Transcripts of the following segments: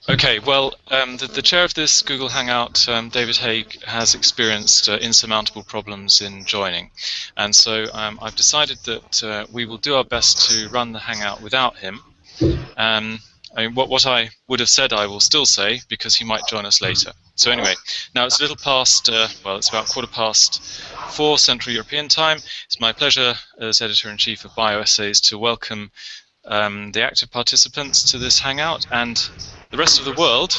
Okay, well, the chair of this Google Hangout, David Haig, has experienced insurmountable problems in joining. And so I've decided that we will do our best to run the Hangout without him. I mean, what I would have said I will still say, because he might join us later. So anyway, now it's a little past, well, it's about 4:15 Central European Time. It's my pleasure as Editor-in-Chief of BioEssays to welcome the active participants to this Hangout and the rest of the world,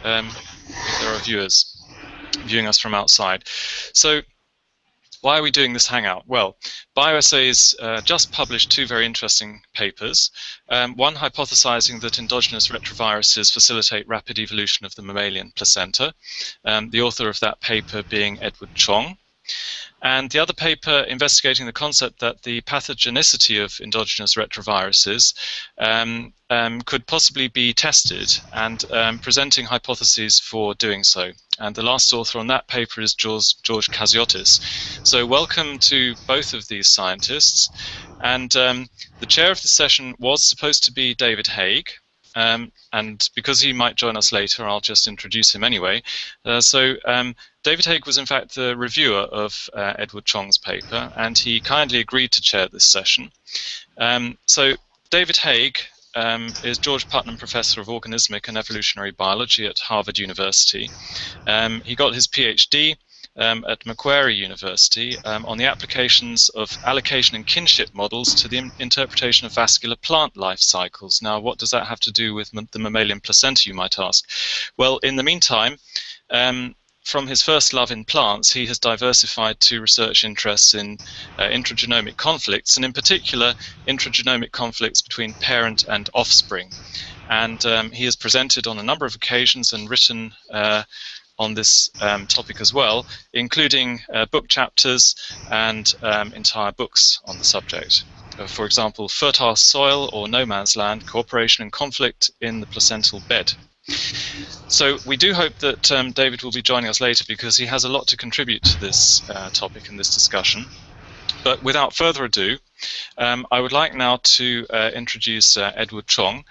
if there are viewers viewing us from outside. So why are we doing this Hangout? Well, BioEssays just published two very interesting papers, one hypothesizing that endogenous retroviruses facilitate rapid evolution of the mammalian placenta, the author of that paper being Edward Chuong, and the other paper investigating the concept that the pathogenicity of endogenous retroviruses could possibly be tested, and presenting hypotheses for doing so. And the last author on that paper is George Kassiotis. So welcome to both of these scientists. And the chair of the session was supposed to be David Haig. And because he might join us later, I'll just introduce him anyway. David Haig was in fact the reviewer of Edward Chuong's paper, and he kindly agreed to chair this session. So David Haig is George Putnam Professor of Organismic and Evolutionary Biology at Harvard University. He got his PhD at Macquarie University on the applications of allocation and kinship models to the interpretation of vascular plant life cycles. Now, what does that have to do with the mammalian placenta, you might ask? Well, in the meantime, from his first love in plants, he has diversified to research interests in intragenomic conflicts, and in particular, intragenomic conflicts between parent and offspring. And he has presented on a number of occasions and written on this topic as well, including book chapters and entire books on the subject. For example, Fertile Soil or No Man's Land, Cooperation and Conflict in the Placental Bed. So we do hope that David will be joining us later, because he has a lot to contribute to this topic and this discussion. But without further ado, I would like now to introduce Edward Chuong,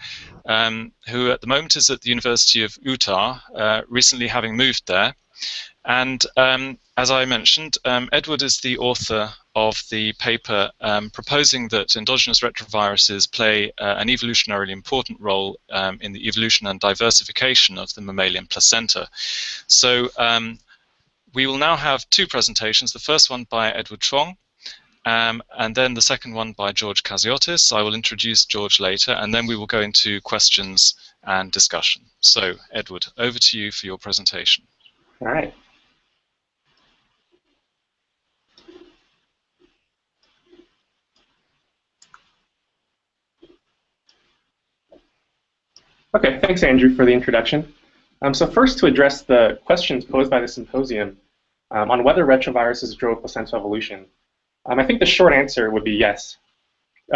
who at the moment is at the University of Utah, recently having moved there. And as I mentioned, Edward is the author of the paper proposing that endogenous retroviruses play an evolutionarily important role in the evolution and diversification of the mammalian placenta. So we will now have two presentations, the first one by Edward Chuong, and then the second one by George Kassiotis. I will introduce George later, and then we will go into questions and discussion. So, Edward, over to you for your presentation. All right. Okay, thanks, Andrew, for the introduction. So first, to address the questions posed by the symposium on whether retroviruses drove placental evolution, I think the short answer would be yes.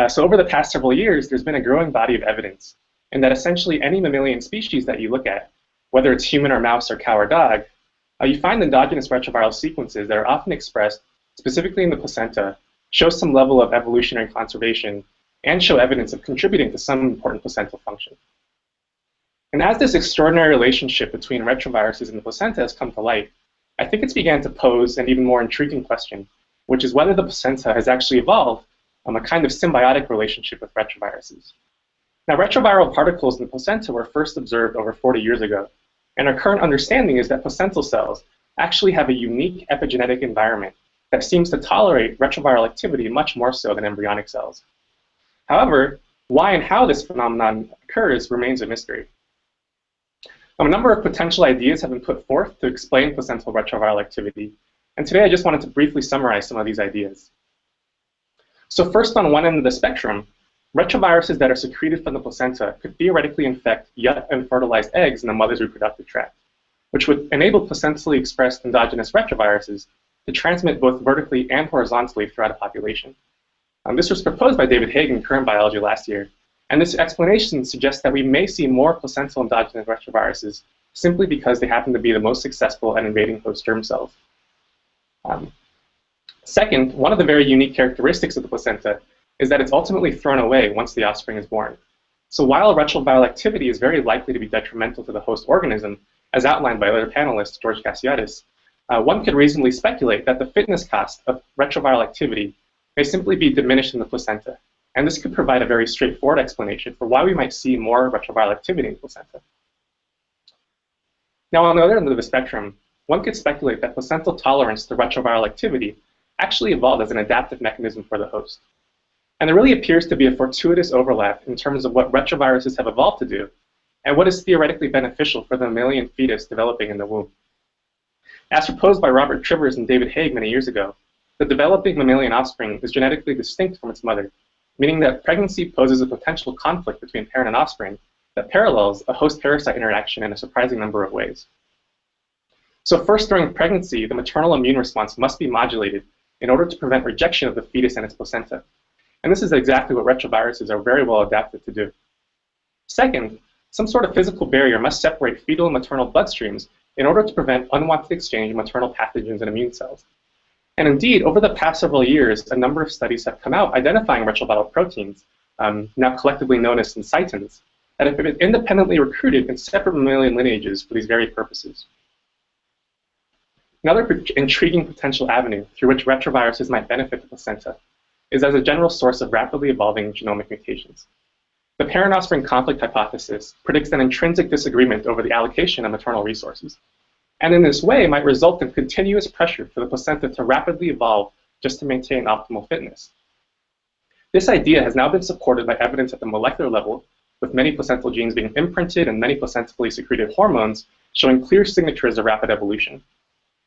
So over the past several years, there's been a growing body of evidence in that essentially any mammalian species that you look at, whether it's human or mouse or cow or dog, you find endogenous retroviral sequences that are often expressed specifically in the placenta, show some level of evolutionary conservation, and show evidence of contributing to some important placental function. And as this extraordinary relationship between retroviruses and the placenta has come to light, I think it's began to pose an even more intriguing question, which is whether the placenta has actually evolved a kind of symbiotic relationship with retroviruses. Now, retroviral particles in the placenta were first observed over 40 years ago, and our current understanding is that placental cells actually have a unique epigenetic environment that seems to tolerate retroviral activity much more so than embryonic cells. However, why and how this phenomenon occurs remains a mystery. A number of potential ideas have been put forth to explain placental retroviral activity, and today I just wanted to briefly summarize some of these ideas. So first, on one end of the spectrum, retroviruses that are secreted from the placenta could theoretically infect yet unfertilized eggs in the mother's reproductive tract, which would enable placentally expressed endogenous retroviruses to transmit both vertically and horizontally throughout a population. This was proposed by David Haig in Current Biology last year, and this explanation suggests that we may see more placental endogenous retroviruses simply because they happen to be the most successful at invading host germ cells. Second, one of the very unique characteristics of the placenta is that it's ultimately thrown away once the offspring is born. So while retroviral activity is very likely to be detrimental to the host organism, as outlined by other panelists, George Kassiotis, one could reasonably speculate that the fitness cost of retroviral activity may simply be diminished in the placenta. And this could provide a very straightforward explanation for why we might see more retroviral activity in the placenta. Now, on the other end of the spectrum, one could speculate that placental tolerance to retroviral activity actually evolved as an adaptive mechanism for the host. And there really appears to be a fortuitous overlap in terms of what retroviruses have evolved to do and what is theoretically beneficial for the mammalian fetus developing in the womb. As proposed by Robert Trivers and David Haig many years ago, the developing mammalian offspring is genetically distinct from its mother, meaning that pregnancy poses a potential conflict between parent and offspring that parallels a host-parasite interaction in a surprising number of ways. So first, during pregnancy, the maternal immune response must be modulated in order to prevent rejection of the fetus and its placenta. And this is exactly what retroviruses are very well adapted to do. Second, some sort of physical barrier must separate fetal and maternal bloodstreams in order to prevent unwanted exchange of maternal pathogens and immune cells. And indeed, over the past several years, a number of studies have come out identifying retroviral proteins, now collectively known as syncytins, that have been independently recruited in separate mammalian lineages for these very purposes. Another intriguing potential avenue through which retroviruses might benefit the placenta is as a general source of rapidly evolving genomic mutations. The parent-offspring conflict hypothesis predicts an intrinsic disagreement over the allocation of maternal resources, and in this way might result in continuous pressure for the placenta to rapidly evolve just to maintain optimal fitness. This idea has now been supported by evidence at the molecular level, with many placental genes being imprinted and many placentally secreted hormones showing clear signatures of rapid evolution.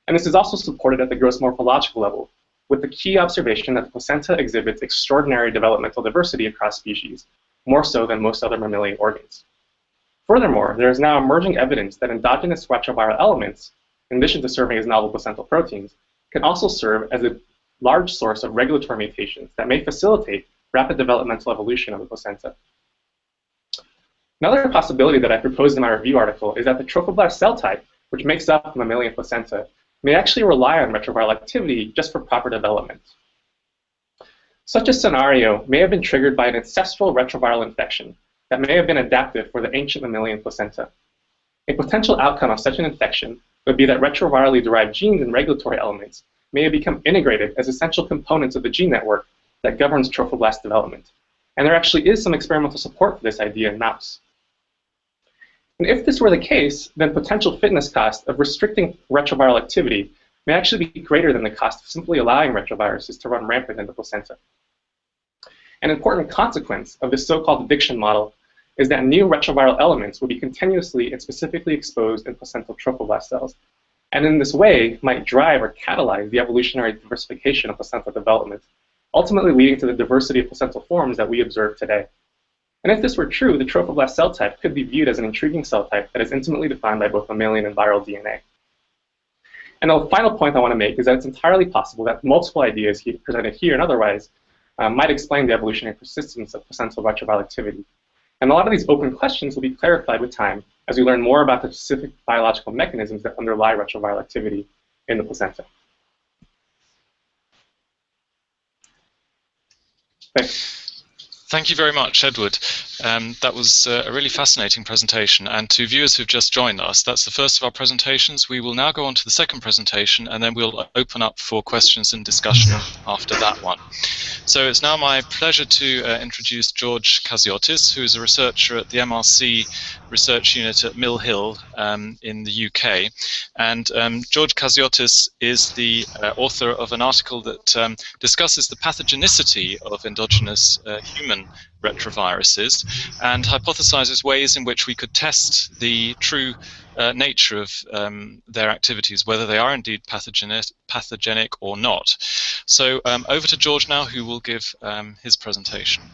And this is also supported at the gross morphological level, with the key observation that the placenta exhibits extraordinary developmental diversity across species, more so than most other mammalian organs. Furthermore, there is now emerging evidence that endogenous retroviral elements, in addition to serving as novel placental proteins, can also serve as a large source of regulatory mutations that may facilitate rapid developmental evolution of the placenta. Another possibility that I proposed in my review article is that the trophoblast cell type, which makes up the mammalian placenta, may actually rely on retroviral activity just for proper development. Such a scenario may have been triggered by an ancestral retroviral infection that may have been adaptive for the ancient mammalian placenta. A potential outcome of such an infection would be that retrovirally derived genes and regulatory elements may have become integrated as essential components of the gene network that governs trophoblast development. And there actually is some experimental support for this idea in mouse. And if this were the case, then potential fitness cost of restricting retroviral activity may actually be greater than the cost of simply allowing retroviruses to run rampant in the placenta. An important consequence of this so-called addiction model is that new retroviral elements will be continuously and specifically exposed in placental trophoblast cells, and in this way might drive or catalyze the evolutionary diversification of placenta development, ultimately leading to the diversity of placental forms that we observe today. And if this were true, the trophoblast cell type could be viewed as an intriguing cell type that is intimately defined by both mammalian and viral DNA. And the final point I want to make is that it's entirely possible that multiple ideas presented here and otherwise might explain the evolutionary persistence of placental retroviral activity. And a lot of these open questions will be clarified with time as we learn more about the specific biological mechanisms that underlie retroviral activity in the placenta. Thanks. Thank you very much, Edward. That was a really fascinating presentation. And to viewers who've just joined us, that's the first of our presentations. We will now go on to the second presentation, and then we'll open up for questions and discussion after that one. So it's now my pleasure to introduce George Kassiotis, who is a researcher at the MRC Research Unit at Mill Hill in the UK. And George Kassiotis is the author of an article that discusses the pathogenicity of endogenous human retroviruses and hypothesizes ways in which we could test the true nature of their activities, whether they are indeed pathogenic or not. So over to George now, who will give his presentation.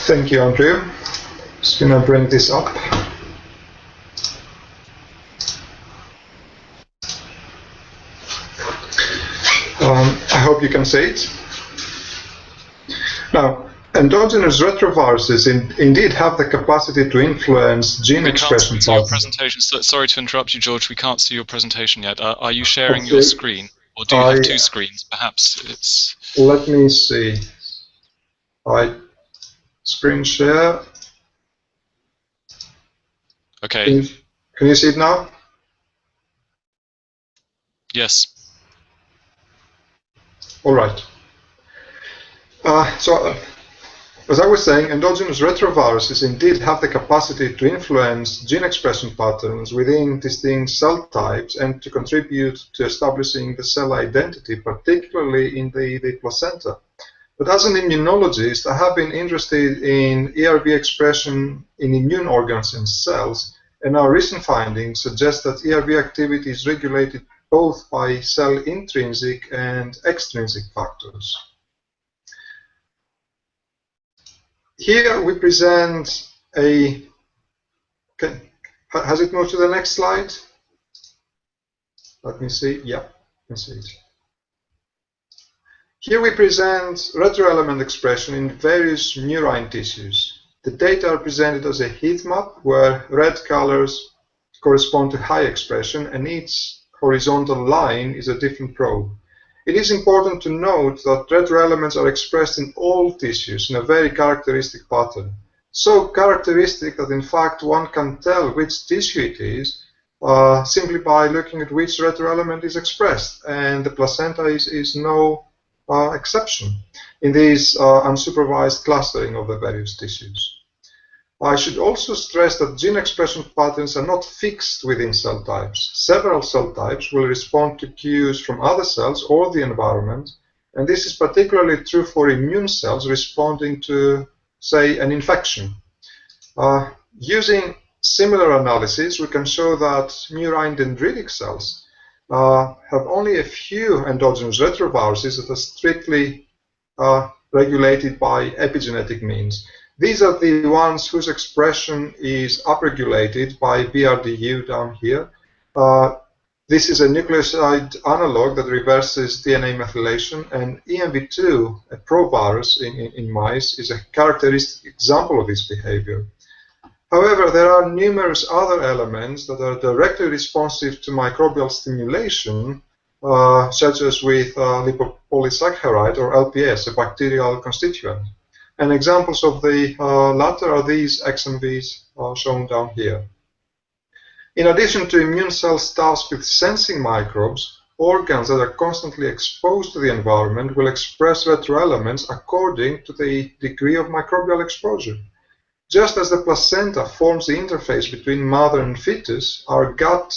Thank you, Andrew. Just going to bring this up. I hope you can see it. Now, endogenous retroviruses indeed have the capacity to influence gene expression. We can't see your presentation. Sorry to interrupt you, George. We can't see your presentation yet. Are you sharing your screen, or do you have two screens? Perhaps it's. Let me see. screen share. Okay. Can you see it now? Yes. All right. As I was saying, endogenous retroviruses indeed have the capacity to influence gene expression patterns within distinct cell types and to contribute to establishing the cell identity, particularly in the placenta. But as an immunologist, I have been interested in ERV expression in immune organs and cells, and our recent findings suggest that ERV activity is regulated both by cell intrinsic and extrinsic factors. Here we present a, has it moved to the next slide? Let me see, yeah, you can see it. Here we present retroelement expression in various murine tissues. The data are presented as a heat map where red colors correspond to high expression and each horizontal line is a different probe. It is important to note that retroelements are expressed in all tissues in a very characteristic pattern. So characteristic that in fact one can tell which tissue it is simply by looking at which retroelement is expressed, and the placenta is no exception in this unsupervised clustering of the various tissues. I should also stress that gene expression patterns are not fixed within cell types. Several cell types will respond to cues from other cells or the environment, and this is particularly true for immune cells responding to, say, an infection. Using similar analysis, we can show that murine dendritic cells have only a few endogenous retroviruses that are strictly regulated by epigenetic means. These are the ones whose expression is upregulated by BRDU down here. This is a nucleoside analog that reverses DNA methylation, and EMV2, a provirus in mice, is a characteristic example of this behavior. However, there are numerous other elements that are directly responsive to microbial stimulation, such as with lipopolysaccharide or LPS, a bacterial constituent. And examples of the latter are these XMVs shown down here. In addition to immune cells tasked with sensing microbes, organs that are constantly exposed to the environment will express retroelements according to the degree of microbial exposure. Just as the placenta forms the interface between mother and fetus, our gut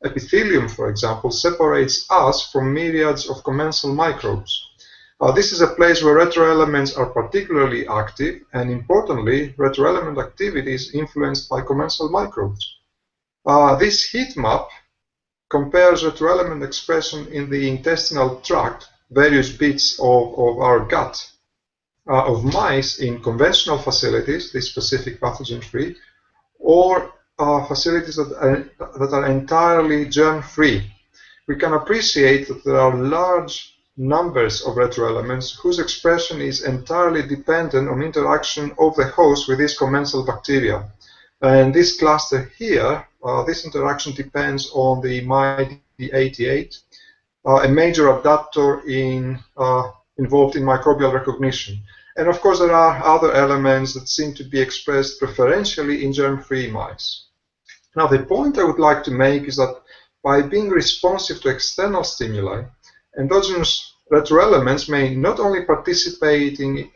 epithelium, for example, separates us from myriads of commensal microbes. This is a place where retroelements are particularly active, and importantly, retroelement activity is influenced by commensal microbes. This heat map compares retroelement expression in the intestinal tract, various bits of our gut, of mice in conventional facilities, this specific pathogen-free, or facilities that are entirely germ-free. We can appreciate that there are large numbers of retroelements whose expression is entirely dependent on interaction of the host with these commensal bacteria. And this cluster here, this interaction depends on the MyD88, a major adapter involved in microbial recognition. And of course, there are other elements that seem to be expressed preferentially in germ-free mice. Now, the point I would like to make is that by being responsive to external stimuli, endogenous retroelements may not only participate in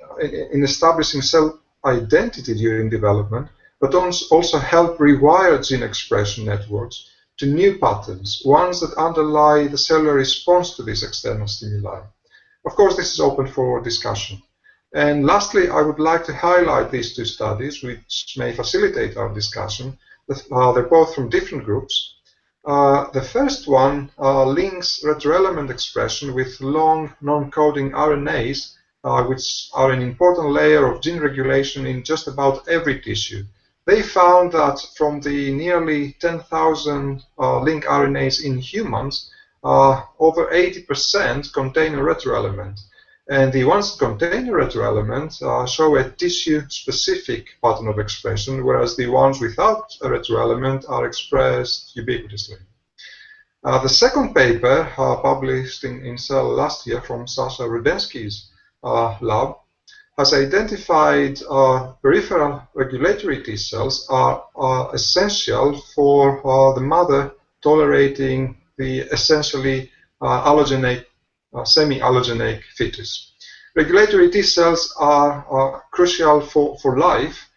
establishing cell identity during development, but also help rewire gene expression networks to new patterns, ones that underlie the cellular response to these external stimuli. Of course, this is open for discussion. And lastly, I would like to highlight these two studies, which may facilitate our discussion. They're both from different groups. The first one links retroelement expression with long non-coding RNAs, which are an important layer of gene regulation in just about every tissue. They found that from the nearly 10,000 link RNAs in humans, over 80% contain a retroelement. And the ones that contain a retroelement show a tissue-specific pattern of expression, whereas the ones without a retroelement are expressed ubiquitously. The second paper, published in Cell last year from Sasha Rudensky's lab, has identified peripheral regulatory T cells are essential for the mother tolerating the essentially allogenic, semi-allogenic fetus. Regulatory T cells are crucial for life.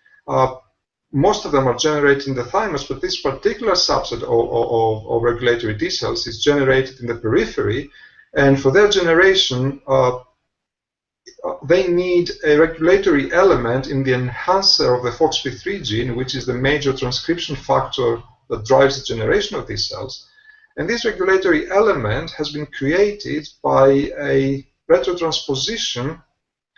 Most of them are generated in the thymus, but this particular subset of regulatory T cells is generated in the periphery, and for their generation, they need a regulatory element in the enhancer of the FOXP3 gene, which is the major transcription factor that drives the generation of these cells. And this regulatory element has been created by a retrotransposition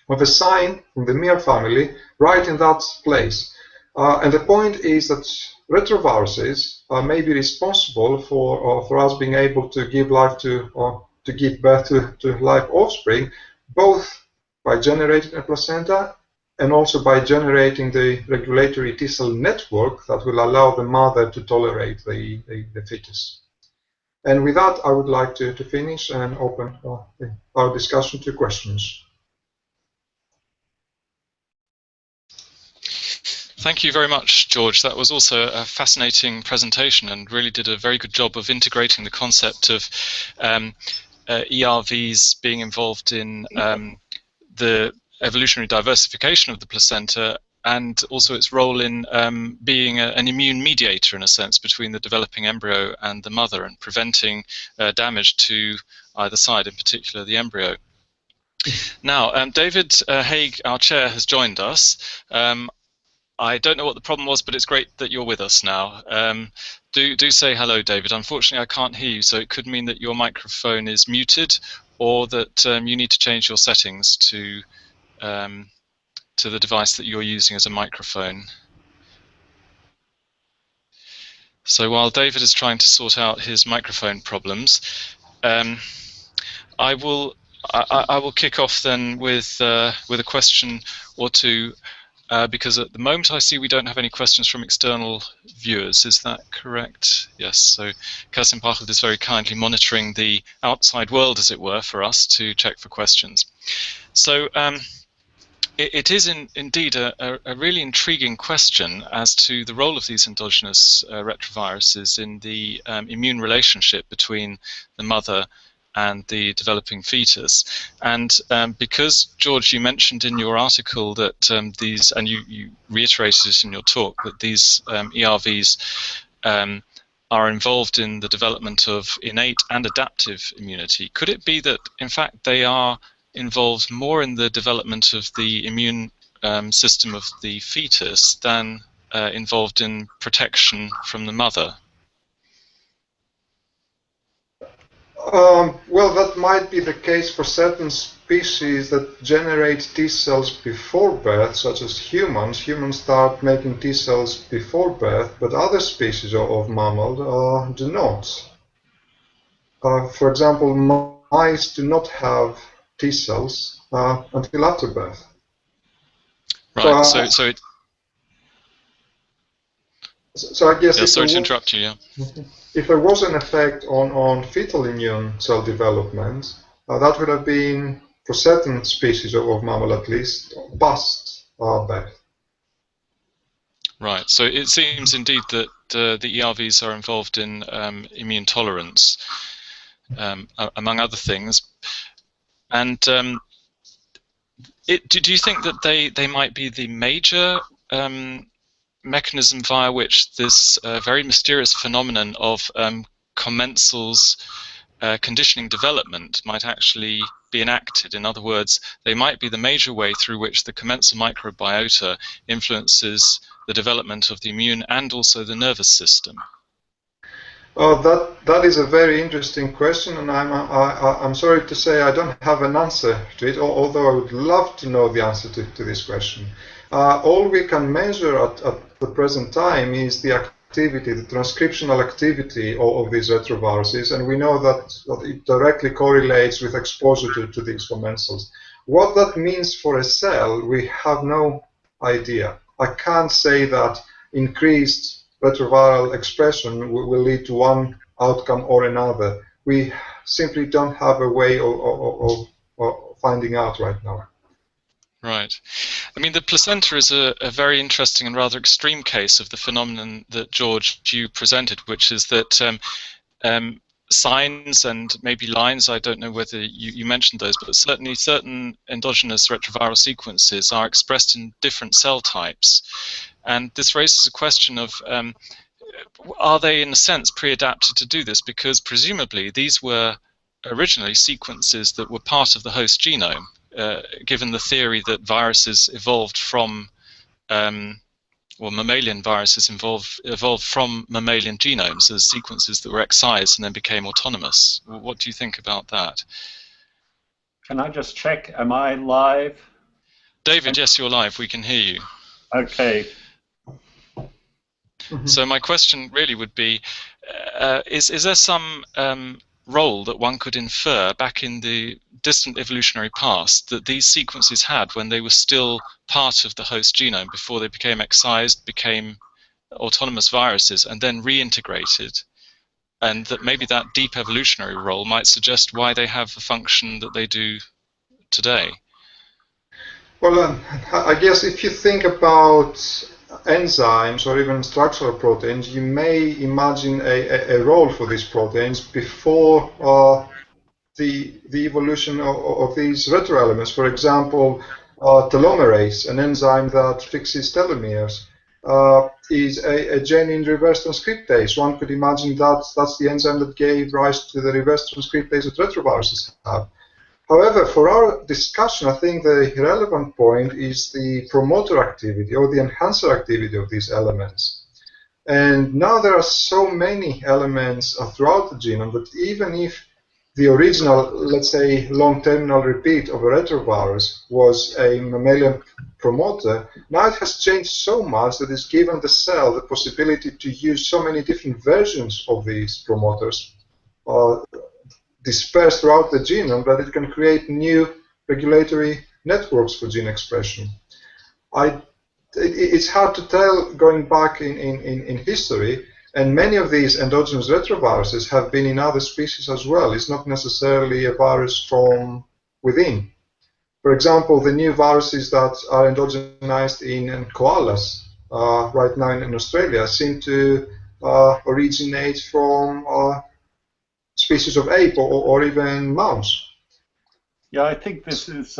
of a sign from the MIR family right in that place. And the point is that retroviruses may be responsible for us being able to give life to, or to give birth to live offspring, both by generating a placenta and also by generating the regulatory T cell network that will allow the mother to tolerate the fetus. And with that, I would like to finish and open our discussion to questions. Thank you very much, George. That was also a fascinating presentation and really did a very good job of integrating the concept of ERVs being involved in the evolutionary diversification of the placenta, and also its role in being an immune mediator, in a sense, between the developing embryo and the mother, and preventing damage to either side, in particular the embryo. Now, David Haig, our chair, has joined us. I don't know what the problem was, but it's great that you're with us now. Do say hello, David. Unfortunately, I can't hear you, so it could mean that your microphone is muted, or that you need to change your settings to the device that you're using as a microphone. So while David is trying to sort out his microphone problems, I will kick off then with a question or two. Because at the moment I see we don't have any questions from external viewers. Is that correct? Yes. So Kasim Pachel is very kindly monitoring the outside world, as it were, for us to check for questions. So it is indeed a really intriguing question as to the role of these endogenous retroviruses in the immune relationship between the mother and the developing fetus. And because, George, you mentioned in your article that these, and you reiterated it in your talk, that these ERVs are involved in the development of innate and adaptive immunity, could it be that, in fact, they are involved more in the development of the immune system of the fetus than involved in protection from the mother? Well, that might be the case for certain species that generate T cells before birth, such as humans. Humans start making T cells before birth, but other species of mammal do not. For example, mice do not have T cells until after birth. Right. So I guess. Yeah, sorry to interrupt you. Yeah. If there was an effect on fetal immune cell development, that would have been, for certain species of mammal at least, past birth. Right. So it seems indeed that the ERVs are involved in immune tolerance, among other things. And do you think that they might be the major mechanism via which this very mysterious phenomenon of commensals conditioning development might actually be enacted? In other words, they might be the major way through which the commensal microbiota influences the development of the immune and also the nervous system. That is a very interesting question, and I'm sorry to say I don't have an answer to it, although I would love to know the answer to this question. All we can measure at the present time is the activity, the transcriptional activity of these retroviruses, and we know that it directly correlates with exposure to these commensals. What that means for a cell, we have no idea. I can't say that increased retroviral expression will lead to one outcome or another. We simply don't have a way of finding out right now. Right. I mean, the placenta is a very interesting and rather extreme case of the phenomenon that, George, you presented, which is that signs and maybe lines, I don't know whether you mentioned those, but certainly certain endogenous retroviral sequences are expressed in different cell types. And this raises a question of, are they in a sense pre-adapted to do this? Because presumably these were originally sequences that were part of the host genome, given the theory that viruses evolved from well, mammalian viruses evolved from mammalian genomes as sequences that were excised and then became autonomous. What do you think about that? Can I just check? Am I live? David, yes, you're live. We can hear you. Okay. So my question really would be, is there some role that one could infer back in the distant evolutionary past that these sequences had when they were still part of the host genome before they became excised, became autonomous viruses, and then reintegrated, and that maybe that deep evolutionary role might suggest why they have the function that they do today? Well, I guess if you think about enzymes or even structural proteins, you may imagine a role for these proteins before the evolution of these retroelements. For example, telomerase, an enzyme that fixes telomeres, is a gene in reverse transcriptase. One could imagine that that's the enzyme that gave rise to the reverse transcriptase that retroviruses have. However, for our discussion, I think the relevant point is the promoter activity or the enhancer activity of these elements. And now there are so many elements throughout the genome that even if the original, let's say, long terminal repeat of a retrovirus was a mammalian promoter, now it has changed so much that it's given the cell the possibility to use so many different versions of these promoters dispersed throughout the genome that it can create new regulatory networks for gene expression. It's hard to tell going back in history, and many of these endogenous retroviruses have been in other species as well. It's not necessarily a virus from within. For example, the new viruses that are endogenized in koalas right now in Australia seem to originate from species of ape or even mouse. Yeah, I think this is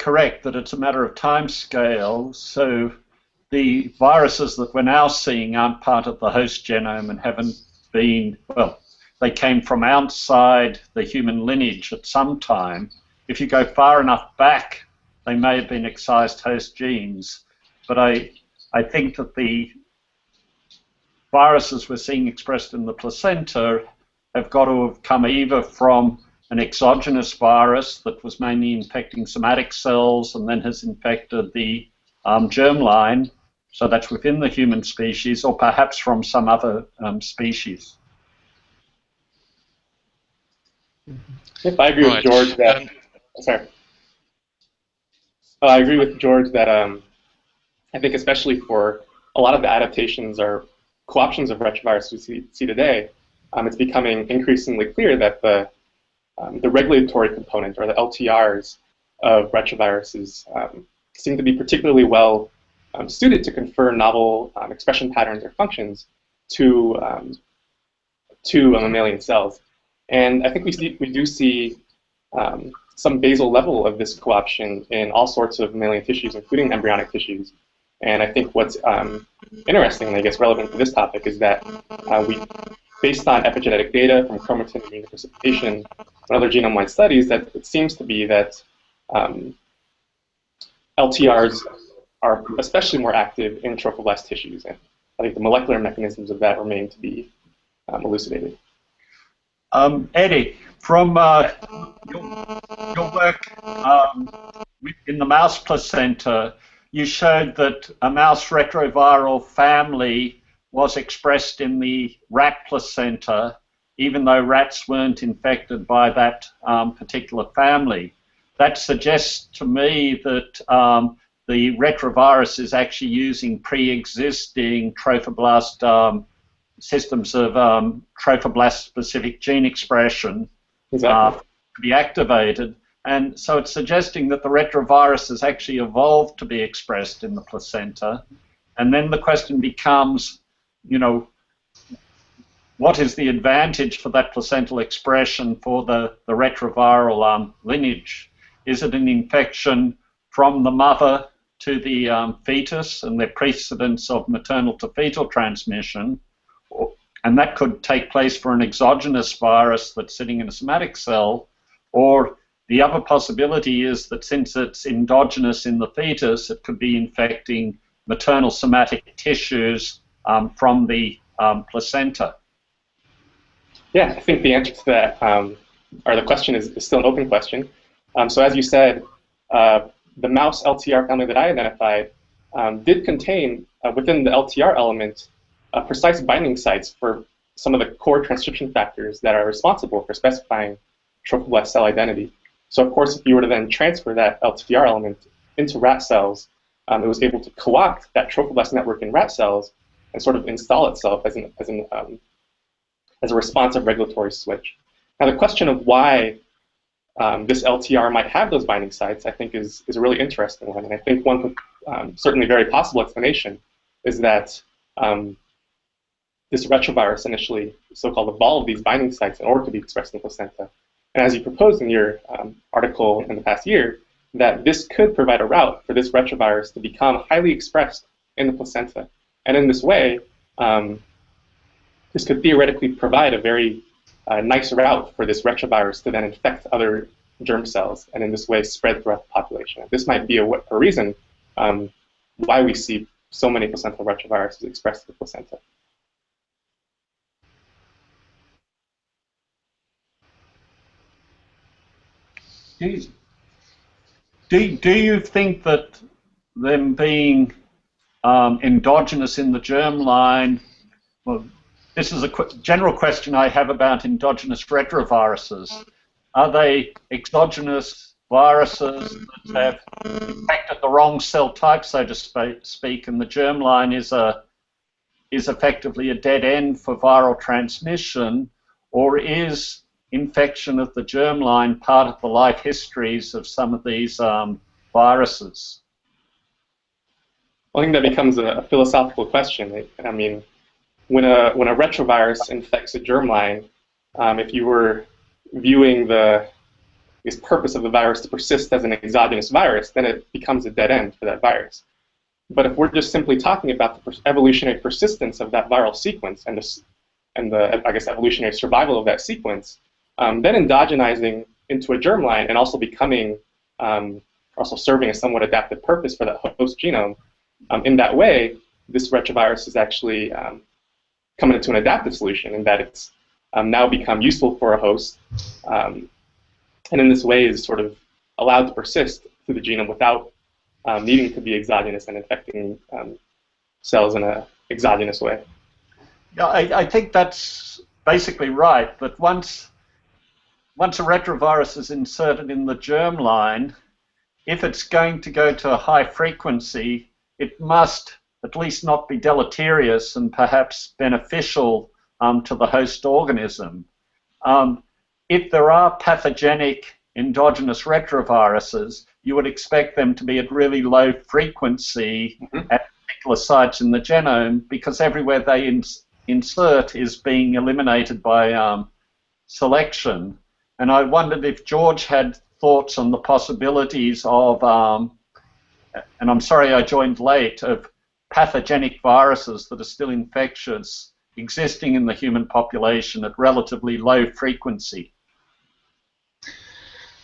correct, that it's a matter of time scale. So the viruses that we're now seeing aren't part of the host genome and haven't been, well, they came from outside the human lineage at some time. If you go far enough back, they may have been excised host genes. But I think that the viruses we're seeing expressed in the placenta have got to have come either from an exogenous virus that was mainly infecting somatic cells and then has infected the germline, so that's within the human species, or perhaps from some other species. If I agree with George that, sorry. I agree with George that I think especially for a lot of the adaptations or co-options of retroviruses we see today, it's becoming increasingly clear that the regulatory component, or the LTRs, of retroviruses seem to be particularly well suited to confer novel expression patterns or functions to mammalian cells. And I think we do see some basal level of this co-option in all sorts of mammalian tissues, including embryonic tissues. And I think what's interesting, and I guess relevant to this topic, is that based on epigenetic data from chromatin immunoprecipitation and other genome-wide studies, that it seems to be that LTRs are especially more active in trophoblast tissues. And I think the molecular mechanisms of that remain to be elucidated. Eddie, from your work in the mouse placenta, you showed that a mouse retroviral family was expressed in the rat placenta, even though rats weren't infected by that particular family. That suggests to me that the retrovirus is actually using pre-existing trophoblast systems of trophoblast-specific gene expression to be activated. And so it's suggesting that the retroviruses actually evolved to be expressed in the placenta. And then the question becomes, you know, what is the advantage for that placental expression for the retroviral lineage? Is it an infection from the mother to the fetus and the precedence of maternal to fetal transmission? And that could take place for an exogenous virus that's sitting in a somatic cell, or the other possibility is that since it's endogenous in the fetus, it could be infecting maternal somatic tissues from the placenta. Yeah, I think the answer to that, or the question is still an open question. So as you said, the mouse LTR family that I identified did contain, within the LTR element, precise binding sites for some of the core transcription factors that are responsible for specifying trophoblast cell identity. So of course, if you were to then transfer that LTR element into rat cells, it was able to co-opt that trophoblast network in rat cells and sort of install itself as a responsive regulatory switch. Now the question of why this LTR might have those binding sites, I think, is a really interesting one. And I think one certainly very possible explanation is that this retrovirus initially so-called evolved these binding sites in order to be expressed in the placenta. And as you proposed in your article in the past year, that this could provide a route for this retrovirus to become highly expressed in the placenta. And in this way, this could theoretically provide a very nice route for this retrovirus to then infect other germ cells and in this way spread throughout the population. This might be a reason why we see so many placental retroviruses expressed in the placenta. Do you think that them being endogenous in the germline, well, this is a general question I have about endogenous retroviruses. Are they exogenous viruses that have infected the wrong cell type, so to speak, and the germline is effectively a dead end for viral transmission, or is infection of the germline part of the life histories of some of these viruses? Well, I think that becomes a philosophical question. I mean, when a retrovirus infects a germline, if you were viewing the purpose of the virus to persist as an exogenous virus, then it becomes a dead end for that virus. But if we're just simply talking about the evolutionary persistence of that viral sequence and the I guess evolutionary survival of that sequence, then endogenizing into a germline and also becoming also serving a somewhat adaptive purpose for that host genome, in that way, this retrovirus is actually coming into an adaptive solution in that it's now become useful for a host, and in this way is sort of allowed to persist through the genome without needing to be exogenous and infecting cells in an exogenous way. Yeah, I think that's basically right, but once a retrovirus is inserted in the germline, if it's going to go to a high frequency, it must at least not be deleterious and perhaps beneficial to the host organism. If there are pathogenic endogenous retroviruses, you would expect them to be at really low frequency at particular sites in the genome, because everywhere they insert is being eliminated by selection. And I wondered if George had thoughts on the possibilities of, and I'm sorry I joined late, of pathogenic viruses that are still infectious existing in the human population at relatively low frequency.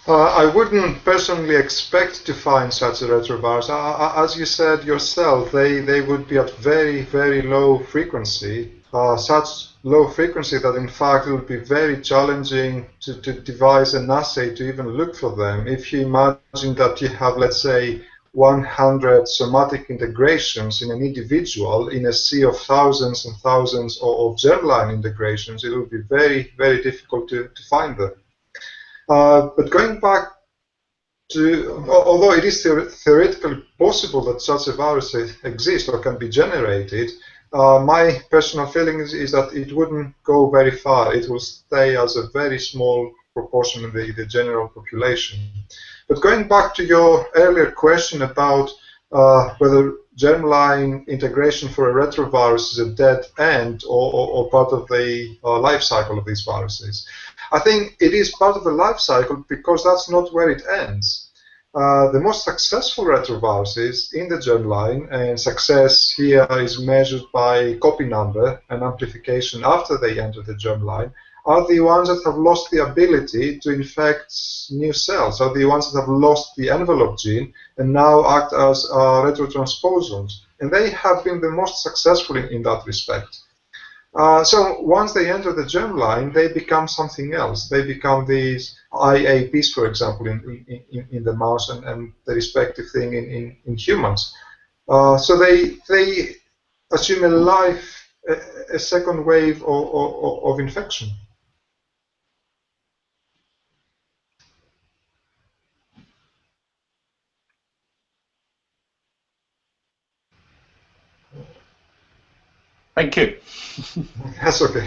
I wouldn't personally expect to find such a retrovirus. As you said yourself, they would be at very, very low frequency. Such low frequency that in fact it would be very challenging to devise an assay to even look for them. If you imagine that you have, let's say, 100 somatic integrations in an individual in a sea of thousands and thousands of germline integrations, it would be very, very difficult to find them. But going back to, although it is theoretically possible that such a virus exists or can be generated, my personal feeling is that it wouldn't go very far. It will stay as a very small proportion in the general population. But going back to your earlier question about whether germline integration for a retrovirus is a dead end or part of the life cycle of these viruses, I think it is part of the life cycle because that's not where it ends. The most successful retroviruses in the germline, and success here is measured by copy number and amplification after they enter the germline, are the ones that have lost the ability to infect new cells, are the ones that have lost the envelope gene and now act as retrotransposons. And they have been the most successful in that respect. So once they enter the germline, they become something else. They become these IAPs, for example, in the mouse, and the respective thing in humans. So they assume a second wave of infection. Thank you. That's okay.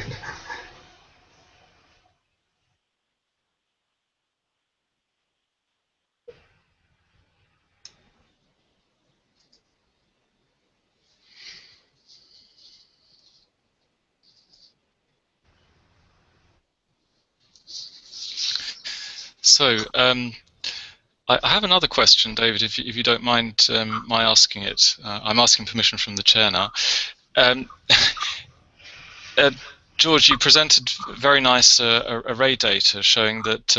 So I have another question, David, if you don't mind my asking it. I'm asking permission from the chair now. George, you presented very nice array data showing that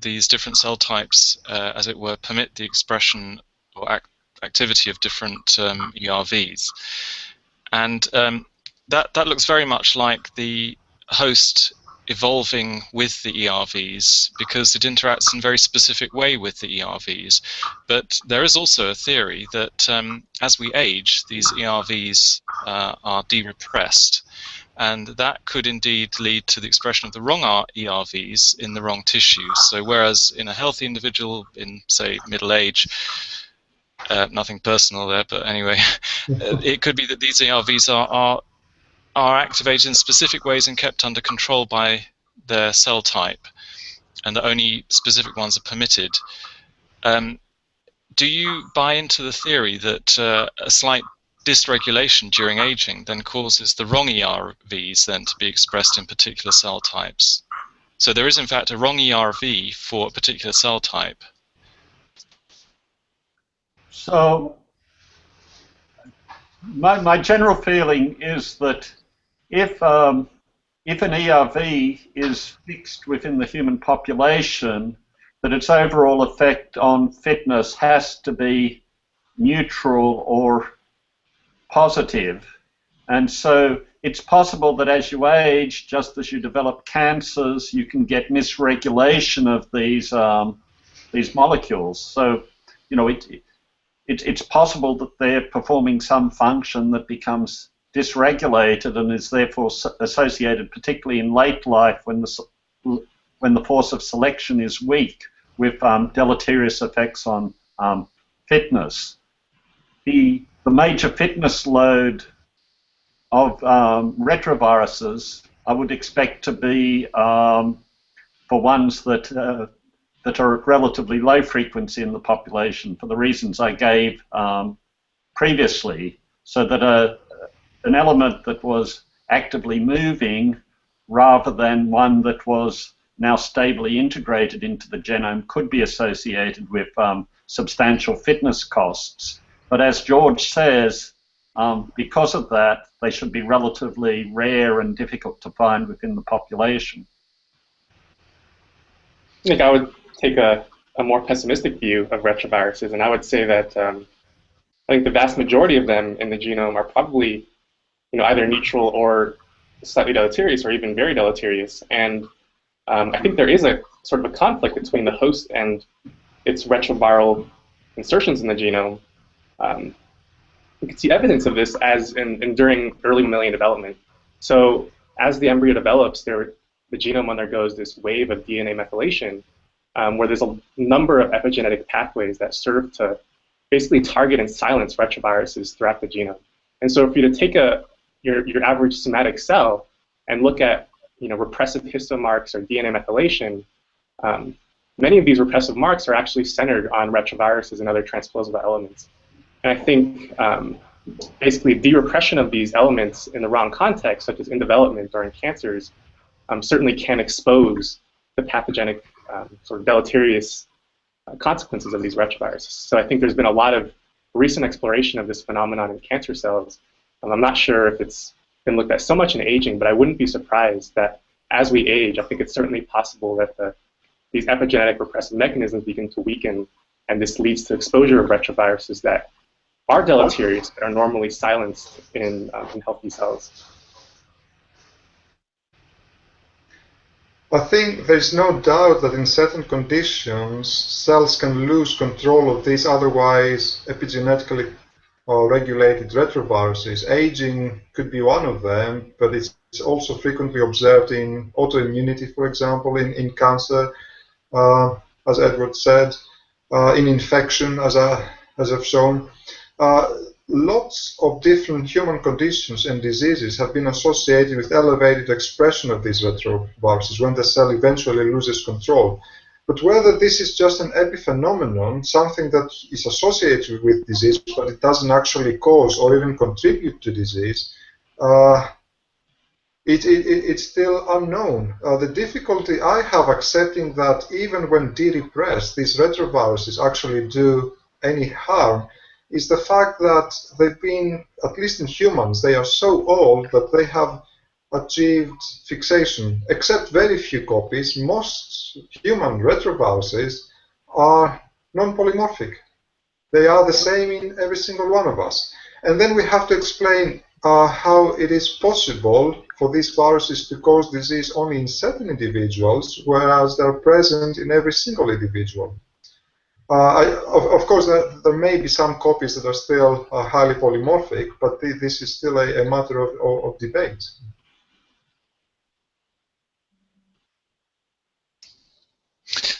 these different cell types, as it were, permit the expression or activity of different ERVs. And that looks very much like the host evolving with the ERVs because it interacts in a very specific way with the ERVs. But there is also a theory that as we age, these ERVs are de-repressed, and that could indeed lead to the expression of the wrong ERVs in the wrong tissues. So whereas in a healthy individual in, say, middle age, nothing personal there, but anyway, it could be that these ERVs are activated in specific ways and kept under control by their cell type, and that only specific ones are permitted. Do you buy into the theory that a slight dysregulation during aging then causes the wrong ERVs then to be expressed in particular cell types? So there is in fact a wrong ERV for a particular cell type. So my general feeling is that if an ERV is fixed within the human population, that its overall effect on fitness has to be neutral or positive. And so it's possible that as you age, just as you develop cancers, you can get misregulation of these molecules. So, you know, it's possible that they're performing some function that becomes dysregulated and is therefore associated, particularly in late life when the force of selection is weak, with deleterious effects on fitness. The major fitness load of retroviruses I would expect to be for ones that are at relatively low frequency in the population for the reasons I gave previously, so that an element that was actively moving rather than one that was now stably integrated into the genome could be associated with substantial fitness costs. But as George says, because of that, they should be relatively rare and difficult to find within the population. I think I would take a more pessimistic view of retroviruses, and I would say that I think the vast majority of them in the genome are probably, either neutral or slightly deleterious, or even very deleterious. And I think there is a sort of a conflict between the host and its retroviral insertions in the genome. We can see evidence of this as during early mammalian development. So as the embryo develops, the genome undergoes this wave of DNA methylation, where there's a number of epigenetic pathways that serve to basically target and silence retroviruses throughout the genome. And so for you to take your average somatic cell and look at repressive histomarks or DNA methylation, many of these repressive marks are actually centered on retroviruses and other transposable elements. And I think basically de-repression of these elements in the wrong context, such as in development or in cancers, certainly can expose the pathogenic sort of deleterious consequences of these retroviruses. So I think there's been a lot of recent exploration of this phenomenon in cancer cells. I'm not sure if it's been looked at so much in aging, but I wouldn't be surprised that as we age, I think it's certainly possible that these epigenetic repressive mechanisms begin to weaken, and this leads to exposure of retroviruses that are deleterious but are normally silenced in healthy cells. I think there's no doubt that in certain conditions, cells can lose control of these otherwise epigenetically regulated retroviruses. Aging could be one of them, but it's also frequently observed in autoimmunity, for example, in cancer, as Edward said, in infection, as I've shown. Lots of different human conditions and diseases have been associated with elevated expression of these retroviruses when the cell eventually loses control. But whether this is just an epiphenomenon, something that is associated with disease, but it doesn't actually cause or even contribute to disease, it's still unknown. The difficulty I have accepting that even when de-repressed, these retroviruses actually do any harm is the fact that they've been, at least in humans, they are so old that they have achieved fixation. Except very few copies, most human retroviruses are non-polymorphic. They are the same in every single one of us. And then we have to explain how it is possible for these viruses to cause disease only in certain individuals, whereas they're present in every single individual. Of course, there may be some copies that are still highly polymorphic, but this is still a matter of debate.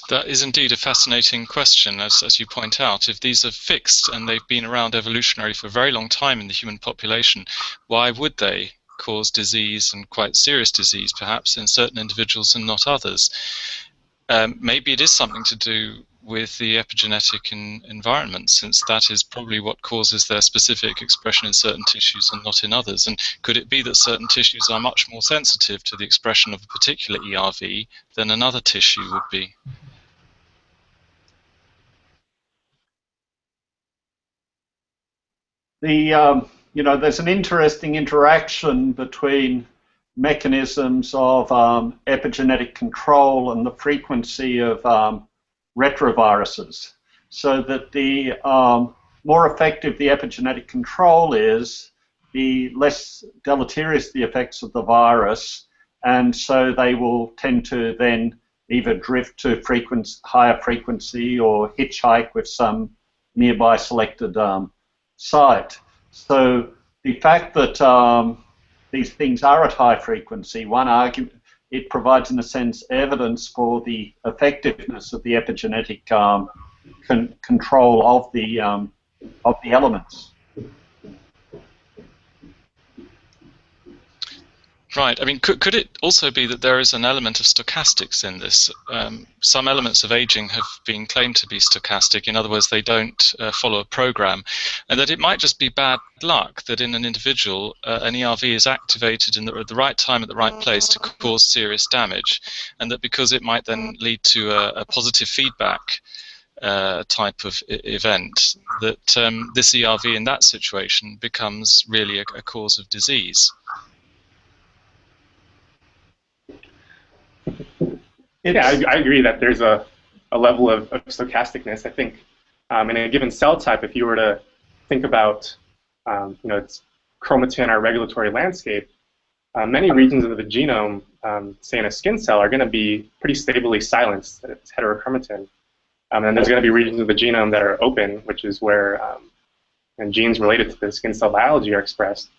That is indeed a fascinating question, as you point out. If these are fixed and they've been around evolutionary for a very long time in the human population, why would they cause disease, and quite serious disease perhaps, in certain individuals and not others? Maybe it is something to do with the epigenetic environment, since that is probably what causes their specific expression in certain tissues and not in others. And could it be that certain tissues are much more sensitive to the expression of a particular ERV than another tissue would be? There's an interesting interaction between mechanisms of epigenetic control and the frequency of retroviruses, so that the more effective the epigenetic control is, the less deleterious the effects of the virus, and so they will tend to then either drift to higher frequency or hitchhike with some nearby selected site. So the fact that these things are at high frequency, one argument, it provides, in a sense, evidence for the effectiveness of the epigenetic control of the elements. Right. I mean, could it also be that there is an element of stochastics in this? Some elements of aging have been claimed to be stochastic. In other words, they don't follow a program, and that it might just be bad luck that in an individual an ERV is activated at the right time at the right place to cause serious damage, and that because it might then lead to a positive feedback type of event, that this ERV in that situation becomes really a cause of disease. Yeah, I agree that there's a level of stochasticness. I think in a given cell type, if you were to think about its chromatin or regulatory landscape, many regions of the genome, say in a skin cell, are going to be pretty stably silenced at its heterochromatin. And there's going to be regions of the genome that are open, which is where genes related to the skin cell biology are expressed.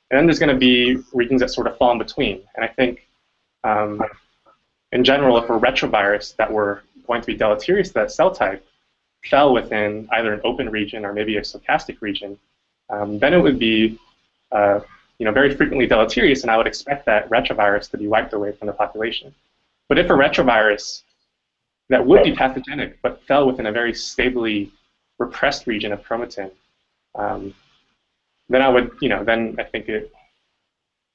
And then there's going to be regions that sort of fall in between. And I think in general, if a retrovirus that were going to be deleterious to that cell type fell within either an open region or maybe a stochastic region, then it would be very frequently deleterious, and I would expect that retrovirus to be wiped away from the population. But if a retrovirus that would be pathogenic, but fell within a very stably repressed region of chromatin, then I would, then I think it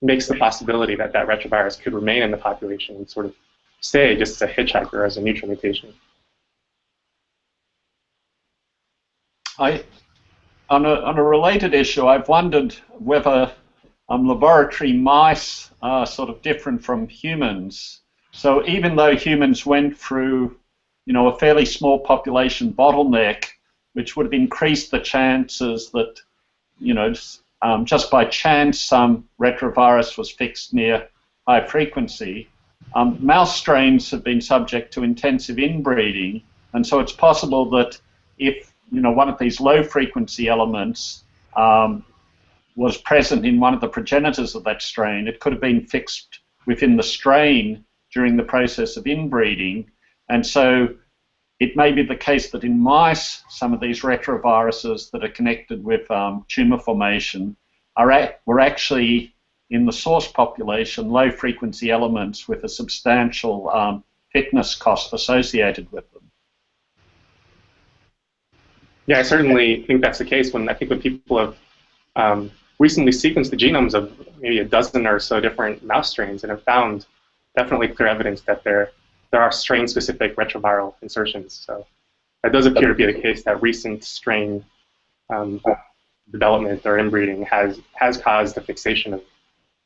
makes the possibility that that retrovirus could remain in the population and sort of stay just as a hitchhiker, as a neutral mutation. On a related issue, I've wondered whether laboratory mice are sort of different from humans. So even though humans went through, a fairly small population bottleneck, which would have increased the chances that, just by chance some retrovirus was fixed near high frequency, mouse strains have been subject to intensive inbreeding, and so it's possible that if one of these low-frequency elements was present in one of the progenitors of that strain, it could have been fixed within the strain during the process of inbreeding, and so it may be the case that in mice, some of these retroviruses that are connected with tumor formation were actually, in the source population, low-frequency elements with a substantial fitness cost associated with them. Yeah, I certainly think that's the case. When people have recently sequenced the genomes of maybe a dozen or so different mouse strains and have found definitely clear evidence that there are strain-specific retroviral insertions. So that does appear to be the case, that recent strain development or inbreeding has caused the fixation of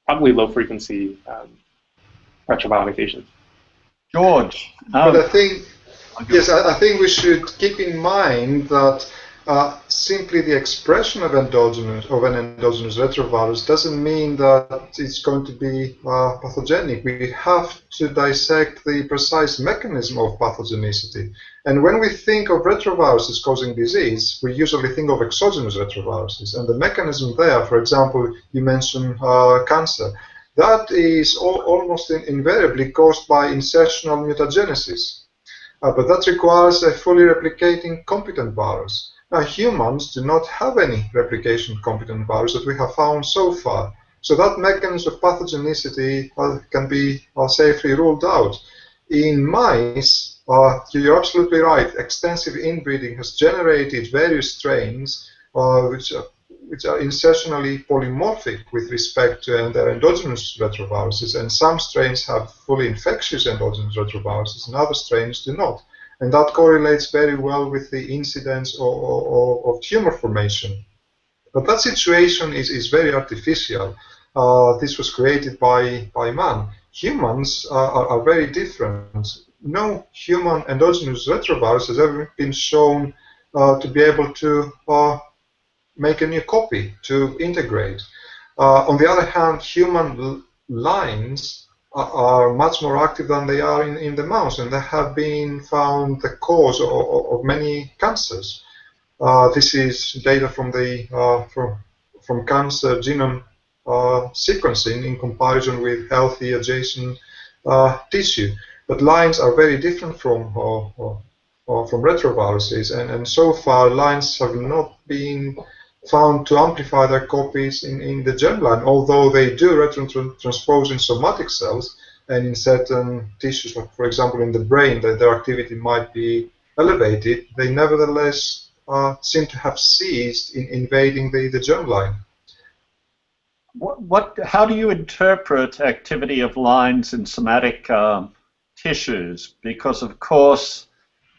probably low-frequency retroviral mutations. George? But I think, yes, I think we should keep in mind that simply the expression of an endogenous retrovirus doesn't mean that it's going to be pathogenic. We have to dissect the precise mechanism of pathogenicity. And when we think of retroviruses causing disease, we usually think of exogenous retroviruses. And the mechanism there, for example, you mentioned cancer. That is almost invariably caused by insertional mutagenesis. But that requires a fully replicating competent virus. Now, humans do not have any replication-competent virus that we have found so far. So that mechanism of pathogenicity can be safely ruled out. In mice, you're absolutely right, extensive inbreeding has generated various strains which are insertionally polymorphic with respect to their endogenous retroviruses, and some strains have fully infectious endogenous retroviruses and other strains do not. And that correlates very well with the incidence of tumor formation. But that situation is very artificial. This was created by man. Humans are very different. No human endogenous retrovirus has ever been shown to be able to make a new copy, to integrate. On the other hand, human lines are much more active than they are in the mouse, and they have been found the cause of many cancers. This is data from the from cancer genome sequencing in comparison with healthy adjacent tissue. But lines are very different from retroviruses, and so far lines have not been found to amplify their copies in the germline, although they do retranspose in somatic cells and in certain tissues, like for example in the brain, that their activity might be elevated. They nevertheless seem to have ceased in invading the germline. How do you interpret activity of lines in somatic tissues? Because of course,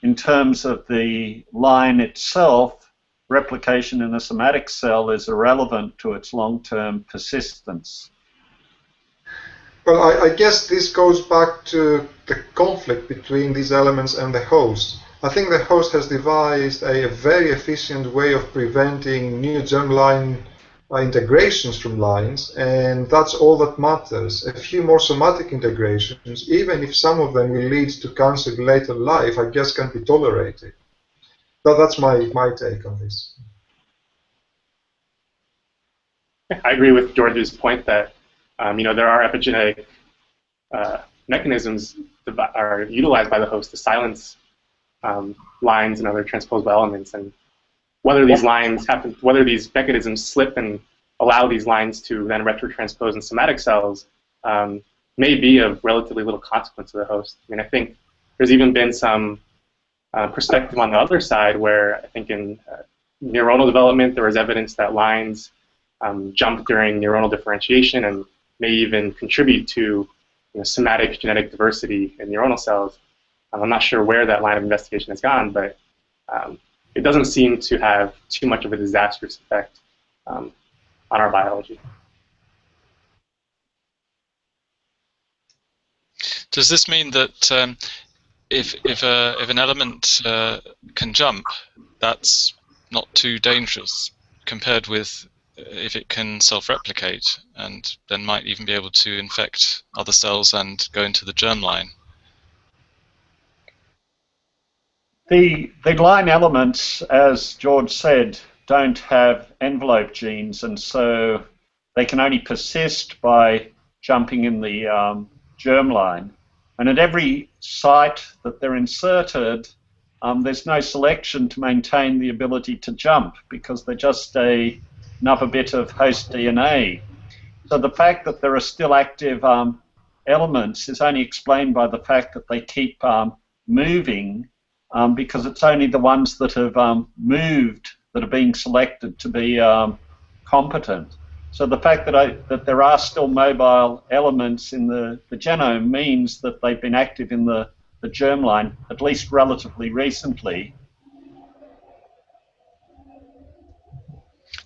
in terms of the line itself, replication in a somatic cell is irrelevant to its long-term persistence. Well, I guess this goes back to the conflict between these elements and the host. I think the host has devised a very efficient way of preventing new germline integrations from lines, and that's all that matters. A few more somatic integrations, even if some of them will lead to cancer in later life, I guess can be tolerated. That's my take on this. I agree with George's point that there are epigenetic mechanisms that are utilized by the host to silence lines and other transposable elements, and whether these lines happen, whether these mechanisms slip and allow these lines to then retrotranspose in somatic cells may be of relatively little consequence to the host. I mean, I think there's even been some perspective on the other side where I think in neuronal development there was evidence that lines jump during neuronal differentiation and may even contribute to somatic genetic diversity in neuronal cells. I'm not sure where that line of investigation has gone, but it doesn't seem to have too much of a disastrous effect on our biology. Does this mean that if an element can jump, that's not too dangerous compared with if it can self-replicate and then might even be able to infect other cells and go into the germline? The line elements, as George said, don't have envelope genes, and so they can only persist by jumping in the germline. And at every site that they're inserted, there's no selection to maintain the ability to jump because they're just another bit of host DNA. So the fact that there are still active elements is only explained by the fact that they keep moving because it's only the ones that have moved that are being selected to be competent. So the fact that there are still mobile elements in the genome means that they've been active in the germline, at least relatively recently.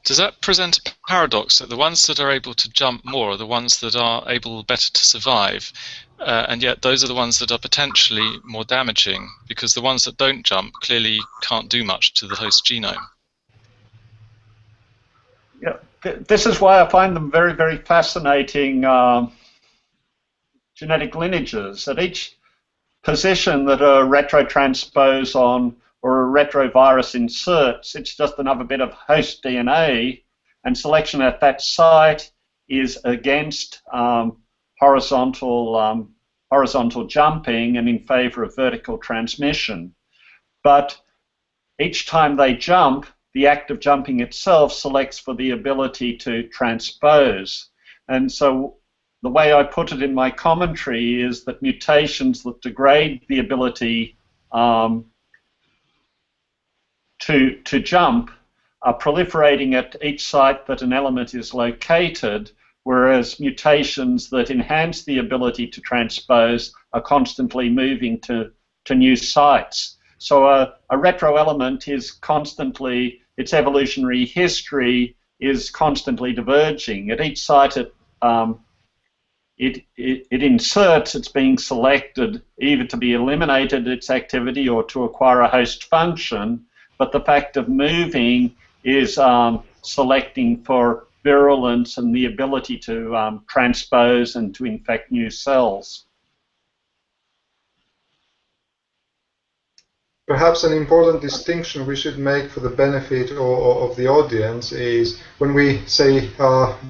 Does that present a paradox that the ones that are able to jump more are the ones that are able better to survive, and yet those are the ones that are potentially more damaging because the ones that don't jump clearly can't do much to the host genome? Yeah, this is why I find them very, very fascinating genetic lineages. At each position that a retrotransposon or a retrovirus inserts, it's just another bit of host DNA, and selection at that site is against horizontal jumping and in favor of vertical transmission. But each time they jump, the act of jumping itself selects for the ability to transpose. And so the way I put it in my commentary is that mutations that degrade the ability to jump are proliferating at each site that an element is located, whereas mutations that enhance the ability to transpose are constantly moving to new sites. So a retro element is constantly, its evolutionary history is constantly diverging. At each site it inserts, it's being selected either to be eliminated its activity or to acquire a host function, but the fact of moving is selecting for virulence and the ability to transpose and to infect new cells. Perhaps an important distinction we should make for the benefit of the audience is when we say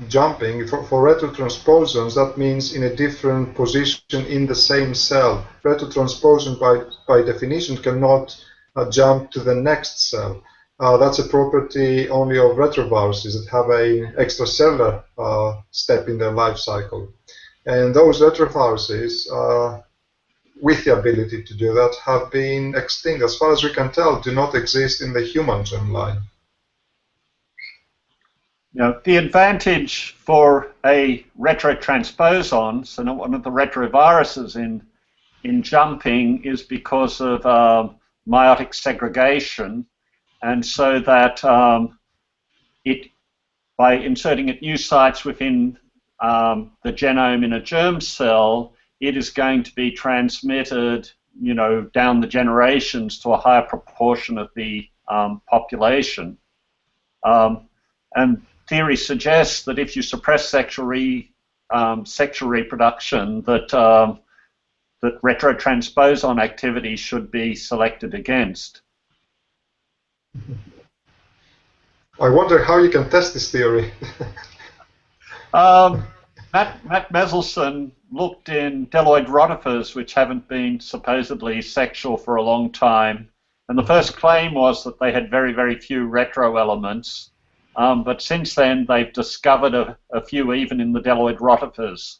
jumping, for retrotransposons, that means in a different position in the same cell. Retrotransposon by definition cannot jump to the next cell. That's a property only of retroviruses that have an extracellular step in their life cycle. And those retroviruses, with the ability to do that, have been extinct. As far as we can tell, do not exist in the human germline. Now, the advantage for a retrotransposon, so not one of the retroviruses in jumping, is because of meiotic segregation, and so that by inserting at new sites within the genome in a germ cell, it is going to be transmitted, down the generations to a higher proportion of the population. And theory suggests that if you suppress sexual reproduction, that retrotransposon activity should be selected against. I wonder how you can test this theory. Matt Meselson looked in Deloid rotifers, which haven't been supposedly sexual for a long time, and the first claim was that they had very, very few retro elements, but since then they've discovered a few even in the Deloid rotifers.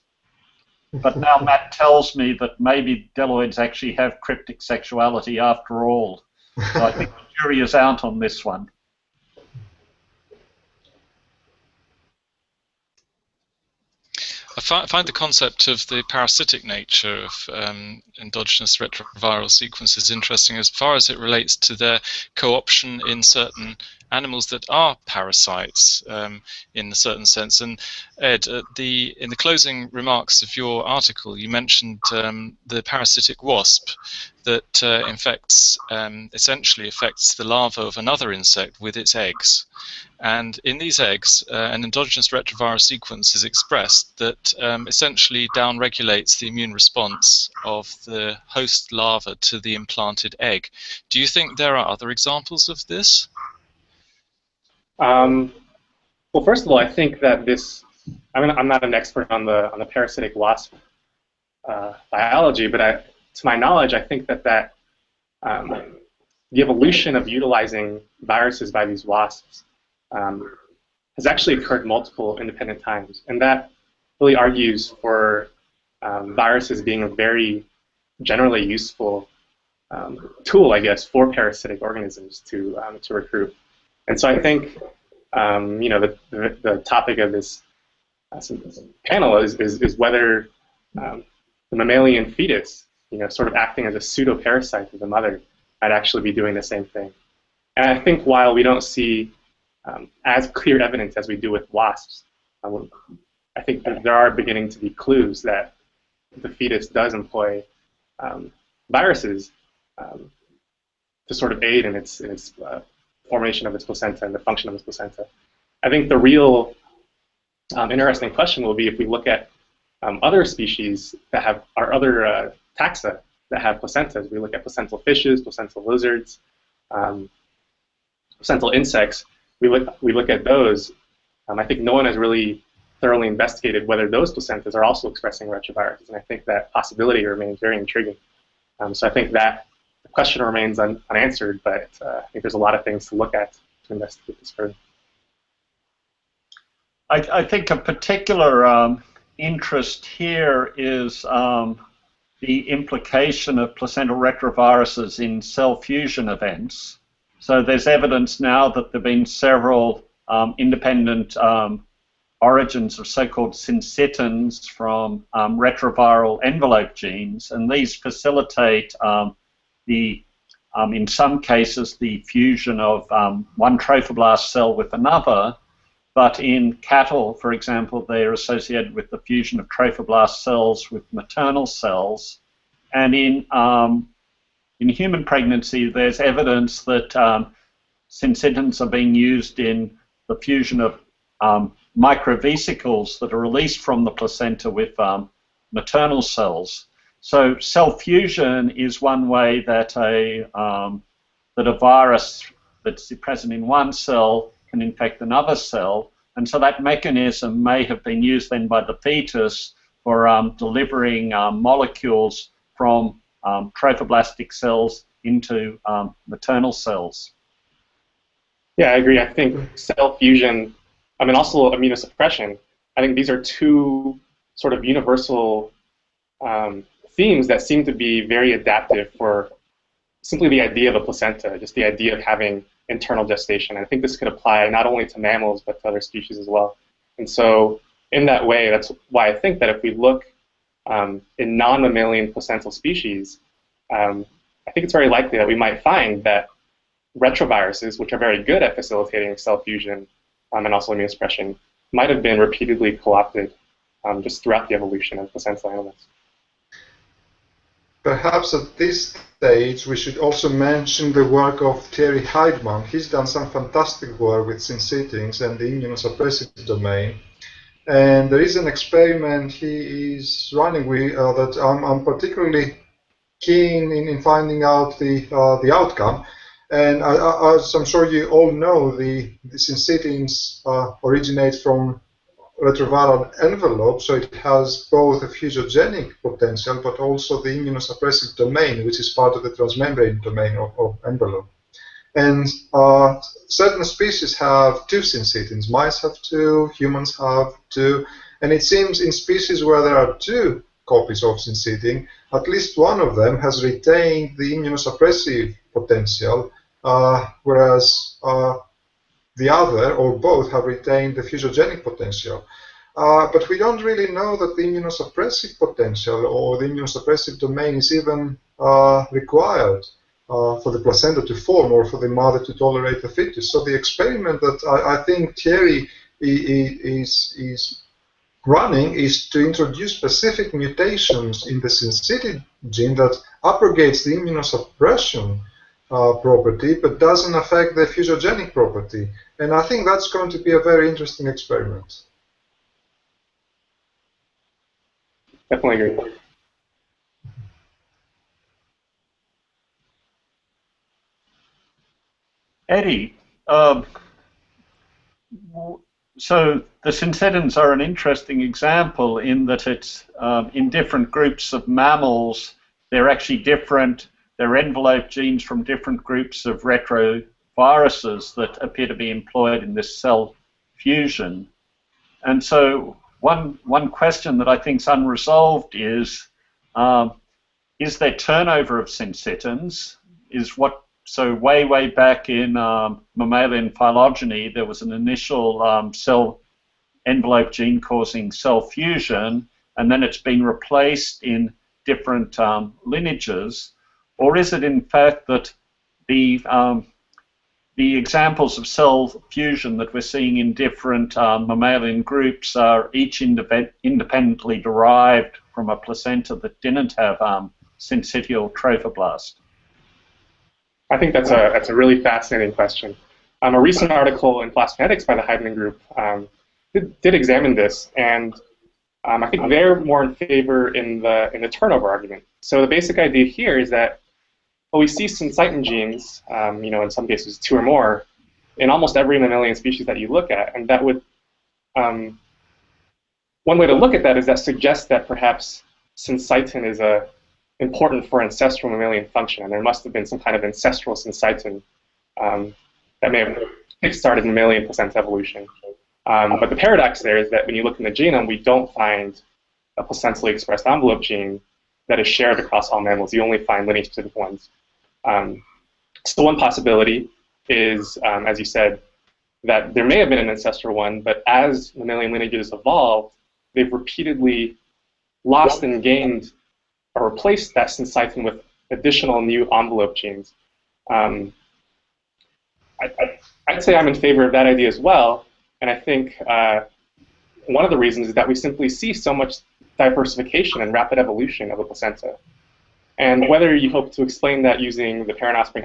But now Matt tells me that maybe Deloids actually have cryptic sexuality after all. So I think the jury is out on this one. I find the concept of the parasitic nature of endogenous retroviral sequences interesting as far as it relates to their co-option in certain animals that are parasites in a certain sense. And Ed, in the closing remarks of your article, you mentioned the parasitic wasp that essentially affects the larva of another insect with its eggs. And in these eggs, an endogenous retroviral sequence is expressed that essentially downregulates the immune response of the host larva to the implanted egg. Do you think there are other examples of this? Well, first of all, I think that this, I'm not an expert on the parasitic wasp biology, but to my knowledge, I think that the evolution of utilizing viruses by these wasps has actually occurred multiple independent times, and that really argues for viruses being a very generally useful tool, I guess, for parasitic organisms to recruit. And so I think the topic of this panel is whether the mammalian fetus, sort of acting as a pseudo-parasite of the mother, might actually be doing the same thing. And I think while we don't see as clear evidence as we do with wasps, I think that there are beginning to be clues that the fetus does employ viruses to sort of aid in its formation of its placenta and the function of its placenta. I think the real interesting question will be if we look at other species that have, or other taxa that have placentas. We look at placental fishes, placental lizards, placental insects. We look at those. I think no one has really thoroughly investigated whether those placentas are also expressing retroviruses, and I think that possibility remains very intriguing. So I think that the question remains unanswered, but I think there's a lot of things to look at to investigate this further. I think a particular interest here is the implication of placental retroviruses in cell fusion events. So there's evidence now that there have been several independent origins of so-called syncytins from retroviral envelope genes, and these facilitate in some cases, the fusion of one trophoblast cell with another. But in cattle, for example, they're associated with the fusion of trophoblast cells with maternal cells. And in human pregnancy, there's evidence that syncytins are being used in the fusion of microvesicles that are released from the placenta with maternal cells. So cell fusion is one way that a virus that's present in one cell can infect another cell, and so that mechanism may have been used then by the fetus for delivering molecules from trophoblastic cells into maternal cells. Yeah, I agree. I think cell fusion, also immunosuppression, I think these are two sort of universal themes that seem to be very adaptive for simply the idea of a placenta, just the idea of having internal gestation. I think this could apply not only to mammals but to other species as well. And so in that way, that's why I think that if we look in non-mammalian placental species, I think it's very likely that we might find that retroviruses, which are very good at facilitating cell fusion and also immunosuppression, might have been repeatedly co-opted just throughout the evolution of placental animals. Perhaps at this stage we should also mention the work of Thierry Heidmann. He's done some fantastic work with syncytins and the immunosuppressive domain. And there is an experiment he is running with that I'm particularly keen in finding out the outcome. And as I'm sure you all know, the syncytins originate from retroviral envelope, so it has both a fusogenic potential but also the immunosuppressive domain, which is part of the transmembrane domain of envelope. And certain species have two syncytins. Mice have two, humans have two, and it seems in species where there are two copies of syncytin, at least one of them has retained the immunosuppressive potential, whereas the other, or both, have retained the physiogenic potential. But we don't really know that the immunosuppressive potential or the immunosuppressive domain is even required for the placenta to form or for the mother to tolerate the fetus. So the experiment that I think Thierry is running is to introduce specific mutations in the syncytin gene that abrogates the immunosuppression property but doesn't affect the physiogenic property. And I think that's going to be a very interesting experiment. Definitely agree. Eddie, so the syncytins are an interesting example in that it's in different groups of mammals, they're actually different. They're envelope genes from different groups of retroviruses that appear to be employed in this cell fusion. And so one question that I think is unresolved is there turnover of syncytins? So way back in mammalian phylogeny, there was an initial cell envelope gene causing cell fusion, and then it's been replaced in different lineages. Or is it in fact that the examples of cell fusion that we're seeing in different mammalian groups are each independently derived from a placenta that didn't have syncytial trophoblast? I think that's a really fascinating question. A recent article in PLOS Genetics by the Heidman Group did examine this, and I think they're more in favor in the turnover argument. So the basic idea here is that we see syncytin genes, in some cases 2 or more, in almost every mammalian species that you look at, and that would one way to look at that is that suggests that perhaps syncytin is important for ancestral mammalian function, and there must have been some kind of ancestral syncytin that may have kick-started mammalian placenta evolution. But the paradox there is that when you look in the genome, we don't find a placentally expressed envelope gene that is shared across all mammals. You only find lineage-specific ones. So one possibility is, as you said, that there may have been an ancestral one, but as mammalian lineages evolved, they've repeatedly lost and gained or replaced that syncytin with additional new envelope genes. I'd say I'm in favor of that idea as well, and I think one of the reasons is that we simply see so much diversification and rapid evolution of the placenta. And whether you hope to explain that using the parent-offspring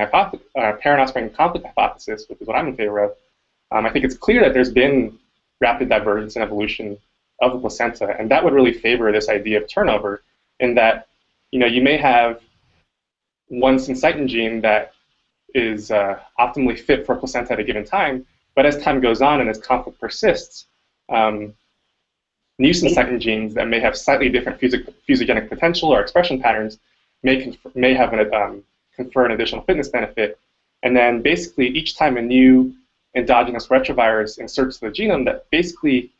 conflict hypothesis, which is what I'm in favor of, I think it's clear that there's been rapid divergence and evolution of the placenta, and that would really favor this idea of turnover, in that you may have one syncytin gene that is optimally fit for a placenta at a given time, but as time goes on and as conflict persists, new syncytin genes that may have slightly different physiogenic potential or expression patterns may have confer an additional fitness benefit, and then basically each time a new endogenous retrovirus inserts the genome, that basically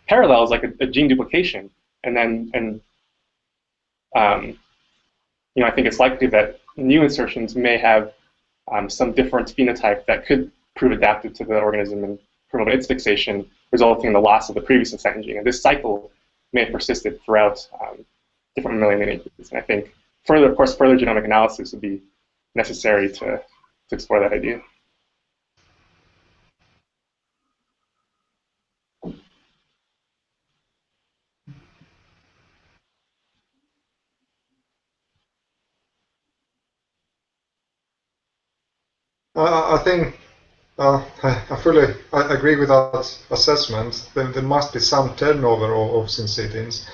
parallels like a gene duplication, and I think it's likely that new insertions may have some different phenotype that could prove adaptive to the organism and promote its fixation, resulting in the loss of the previous syncytin gene. And this cycle may have persisted throughout different mammalian lineages. And I think, of course, further genomic analysis would be necessary to explore that idea. I think I fully agree with that assessment. There must be some turnover of syncytins.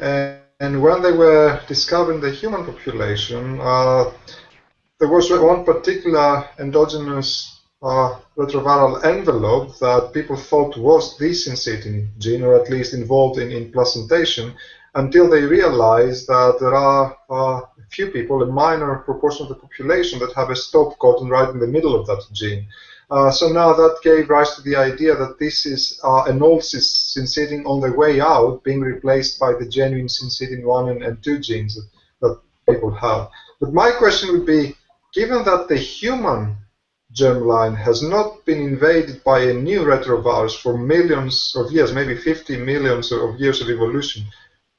And when they were discovered in the human population, there was one particular endogenous retroviral envelope that people thought was the syncytin gene, or at least involved in placentation, until they realized that there are a few people, a minor proportion of the population, that have a stop codon right in the middle of that gene. So now that gave rise to the idea that this is an old syncytin on the way out, being replaced by the genuine syncytin 1 and 2 genes that people have. But my question would be, given that the human germline has not been invaded by a new retrovirus for millions of years, maybe 50 millions of years of evolution,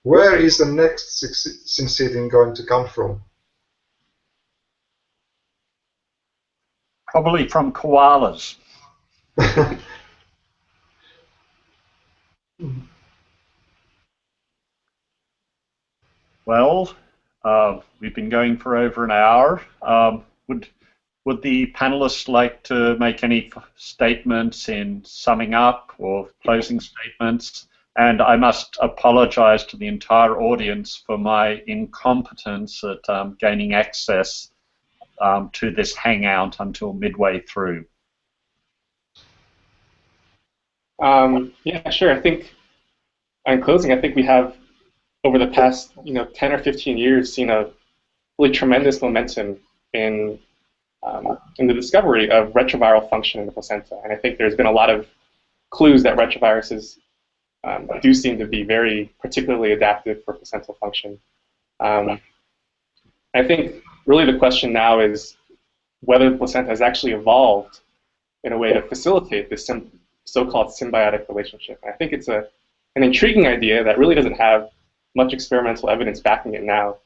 where is the next syncytin going to come from? Probably from koalas. Well, we've been going for over an hour. Would the panelists like to make any statements in summing up or closing statements? And I must apologize to the entire audience for my incompetence at gaining access to this Hangout until midway through. Yeah, sure. I think, in closing, I think we have, over the past 10 or 15 years, seen a really tremendous momentum in the discovery of retroviral function in the placenta. And I think there's been a lot of clues that retroviruses do seem to be very particularly adaptive for placental function. I think really the question now is whether the placenta has actually evolved in a way to facilitate this so-called symbiotic relationship. And I think it's an intriguing idea that really doesn't have much experimental evidence backing it now.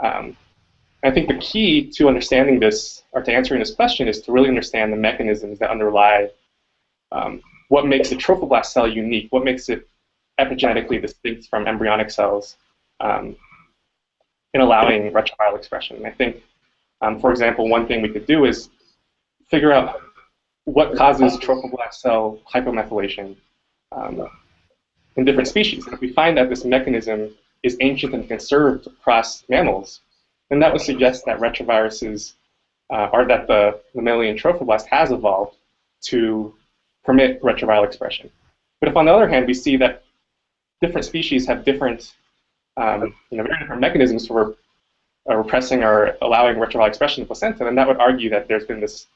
I think the key to understanding this, or to answering this question, is to really understand the mechanisms that underlie what makes a trophoblast cell unique, what makes it epigenetically distinct from embryonic cells in allowing retroviral expression. And I think, for example, one thing we could do is figure out what causes trophoblast cell hypomethylation in different species. And if we find that this mechanism is ancient and conserved across mammals, then that would suggest that retroviruses, or that the mammalian trophoblast has evolved to permit retroviral expression. But if on the other hand we see that different species have different, very different mechanisms for repressing or allowing retroviral expression in the placenta, then that would argue that there's been this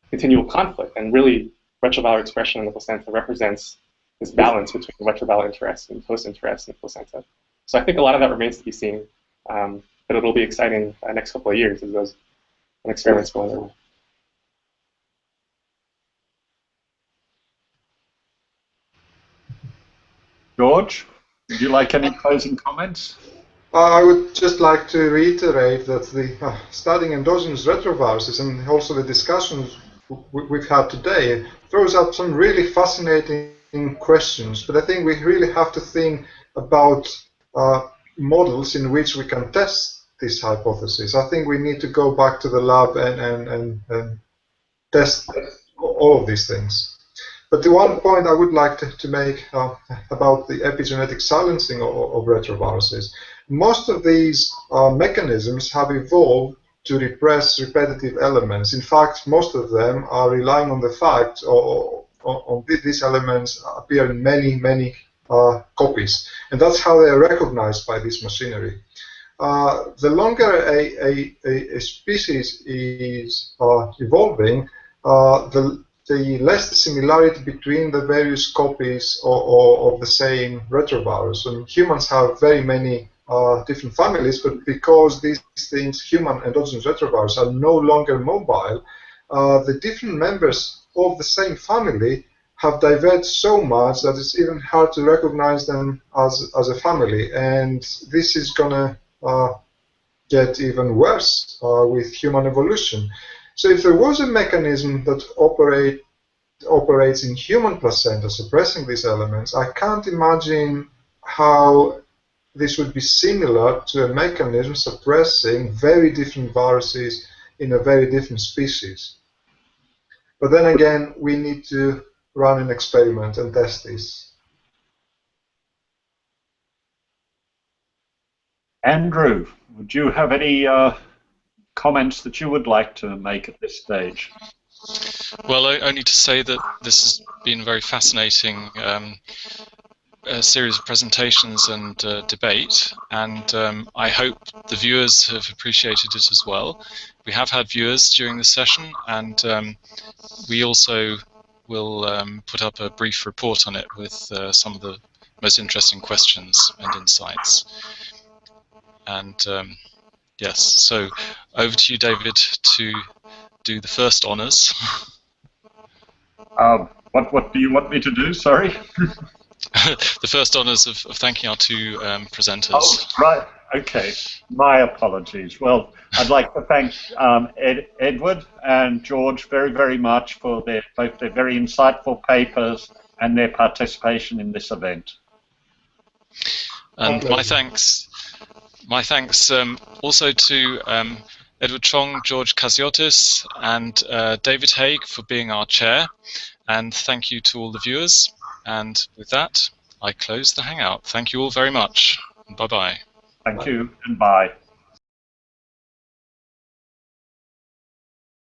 continual conflict, and really retroviral expression in the placenta represents this balance between retroviral interest and host interest in the placenta. So I think a lot of that remains to be seen, but it'll be exciting next couple of years as those experiments go on. George, would you like any closing comments? I would just like to reiterate that the studying endogenous retroviruses and also the discussions we've had today throws up some really fascinating questions, but I think we really have to think about models in which we can test this hypothesis. I think we need to go back to the lab and test all of these things. But the one point I would like to make about the epigenetic silencing of retroviruses, most of these mechanisms have evolved to repress repetitive elements. In fact, most of them are relying on the fact on these elements appear in many copies, and that's how they are recognized by this machinery. The longer a species is evolving, the less the similarity between the various copies of the same retrovirus. And humans have very many different families, but because these things, human endogenous retrovirus, are no longer mobile, the different members of the same family have diverged so much that it's even hard to recognize them as a family. And this is going to get even worse with human evolution. So if there was a mechanism that operates in human placenta suppressing these elements, I can't imagine how this would be similar to a mechanism suppressing very different viruses in a very different species. But then again, we need to run an experiment and test this. Andrew, would you have any comments that you would like to make at this stage? Well, only to say that this has been very fascinating series of presentations and debate, and I hope the viewers have appreciated it as well. We have had viewers during the session, and we also will put up a brief report on it with some of the most interesting questions and insights. And yes, so over to you, David, to do the first honours. What do you want me to do? Sorry. The first honours of thanking our two presenters. Oh, right. Okay. My apologies. Well, I'd like to thank Edward and George very, very much for both their very insightful papers and their participation in this event. And my thanks also to Edward Chuong, George Kassiotis, and David Haig for being our chair. And thank you to all the viewers. And with that, I close the Hangout. Thank you all very much. Bye-bye. Thank you, and bye.